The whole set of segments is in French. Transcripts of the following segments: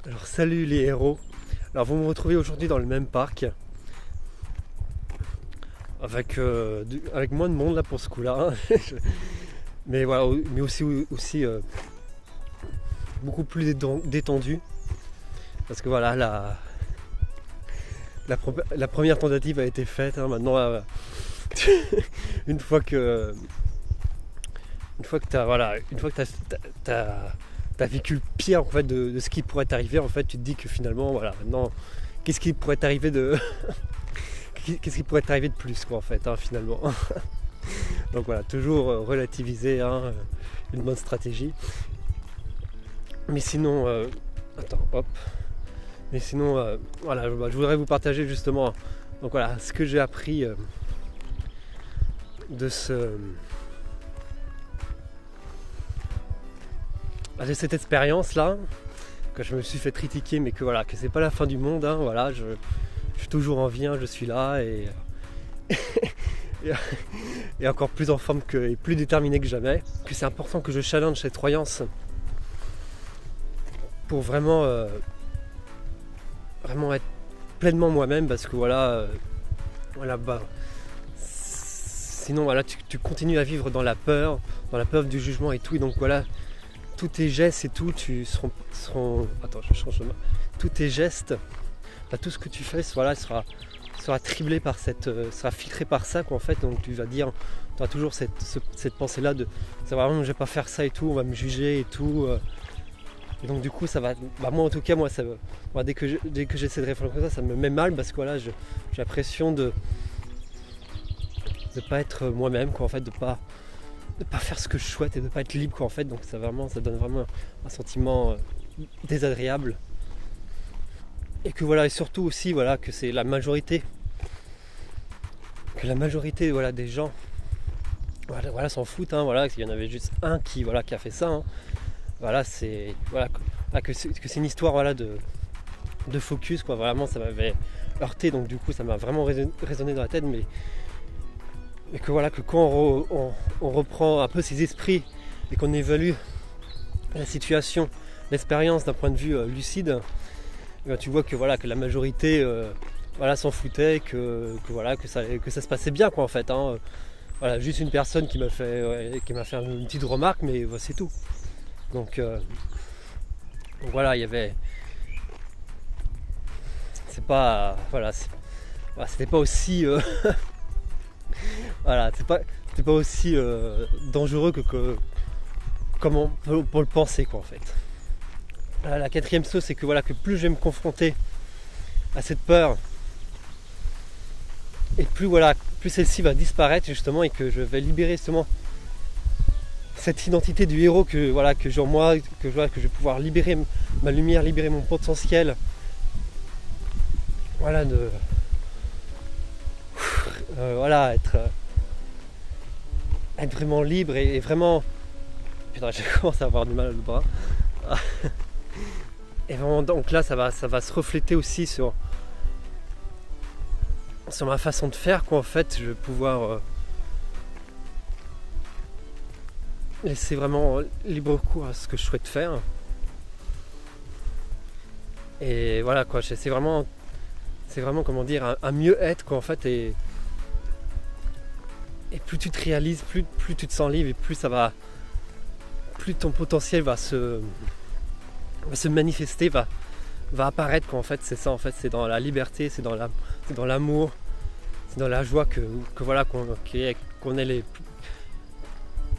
Alors salut les héros. Alors vous me retrouvez aujourd'hui dans le même parc avec moins de monde là pour ce coup-là. Mais voilà, mais aussi beaucoup plus détendu. Parce que voilà, la première tentative a été faite. Maintenant, une fois que t'as vécu le pire en fait de ce qui pourrait t'arriver, en fait, tu te dis que finalement, voilà, maintenant, qu'est-ce qui pourrait t'arriver de qu'est-ce qui pourrait t'arriver de plus, quoi, en fait, finalement. Donc voilà, toujours relativiser, une bonne stratégie. Mais sinon, attends, hop. Mais sinon, voilà, je voudrais vous partager justement, donc voilà, ce que j'ai appris de cette expérience là, que je me suis fait critiquer, mais que voilà, que c'est pas la fin du monde, voilà, je suis toujours en vie, je suis là et et encore plus en forme et plus déterminé que jamais, que c'est important que je challenge cette croyance pour vraiment être pleinement moi-même, parce que voilà, sinon voilà, tu continues à vivre dans la peur du jugement et tout, et donc voilà, tous tes gestes et tout, attends, je change de main. Tous tes gestes, tout ce que tu fais, voilà, sera criblé par sera filtré par ça, quoi, en fait. Donc tu vas dire, tu as toujours cette pensée-là de ça va, je vais pas faire ça et tout, on va me juger et tout. Et donc du coup, ça va, moi en tout cas, dès que j'essaie de réfléchir comme ça me met mal, parce que voilà, j'ai l'impression de pas être moi-même, quoi, en fait, de pas faire ce que je souhaite et de pas être libre, quoi, en fait. Donc ça donne vraiment un sentiment désagréable, et que voilà, et surtout aussi voilà, que c'est la majorité voilà, des gens voilà s'en foutent, voilà, qu'il y en avait juste un qui a fait ça, voilà, c'est voilà, que c'est une histoire, voilà, de focus, quoi. Vraiment, ça m'avait heurté, donc du coup ça m'a vraiment résonné dans la tête, mais que voilà, que quand on reprend un peu ses esprits et qu'on évalue la situation, l'expérience d'un point de vue lucide, tu vois que voilà, que la majorité s'en foutait, que ça se passait bien, quoi, en fait, voilà, juste une personne qui m'a fait une petite remarque, mais c'est tout. Donc voilà, il y avait, c'était pas aussi voilà, c'était pas aussi dangereux que comme on peut le penser, quoi, en fait. La quatrième chose, c'est que voilà, que plus je vais me confronter à cette peur, et plus celle-ci va disparaître, justement, et que je vais libérer justement cette identité du héros que j'ai en moi, que je vais pouvoir libérer ma lumière, libérer mon potentiel, voilà, être vraiment libre et vraiment, putain, je commence à avoir du mal au bras. Et vraiment, donc là, ça va se refléter aussi sur ma façon de faire, quoi, en fait. Je vais pouvoir laisser vraiment libre cours à ce que je souhaite faire. Et voilà, quoi, c'est vraiment comment dire, un mieux être, quoi, en fait. Et plus tu te réalises, plus tu te sens libre, et plus ton potentiel va se manifester, va apparaître, quoi, en fait. C'est ça, en fait, c'est dans la liberté, c'est dans l'amour, c'est dans la joie que voilà,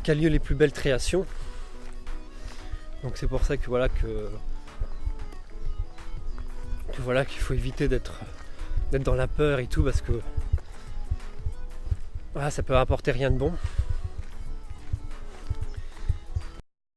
qu'a lieu les plus belles créations. Donc c'est pour ça que voilà, qu'il faut éviter d'être dans la peur et tout, parce que voilà, ça peut apporter rien de bon.